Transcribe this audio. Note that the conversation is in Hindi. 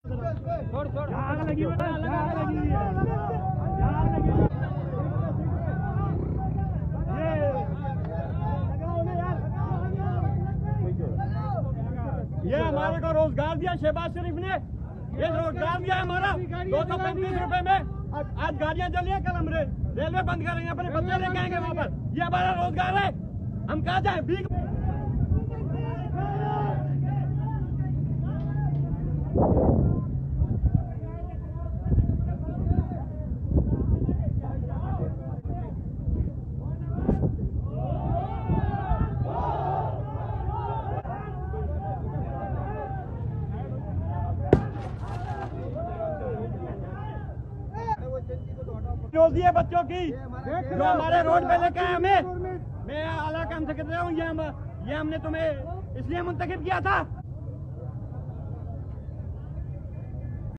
ये हमारे को रोजगार दिया शहबाज शरीफ ने, ये रोजगार दिया हमारा 235 रुपए में। आज गाड़ियां चली है, कल हम रेलवे बंद करेंगे, अपने बच्चे लेके आएंगे वहाँ पर। ये हमारा रोजगार है, हम कहाँ जाए? भीख रोजी है बच्चों की, जो हमारे रोड पे लेके आए हमें। मैं आला काम सेक्रेटरी हूँ, ये हमने तुम्हें इसलिए मुंतखब किया था।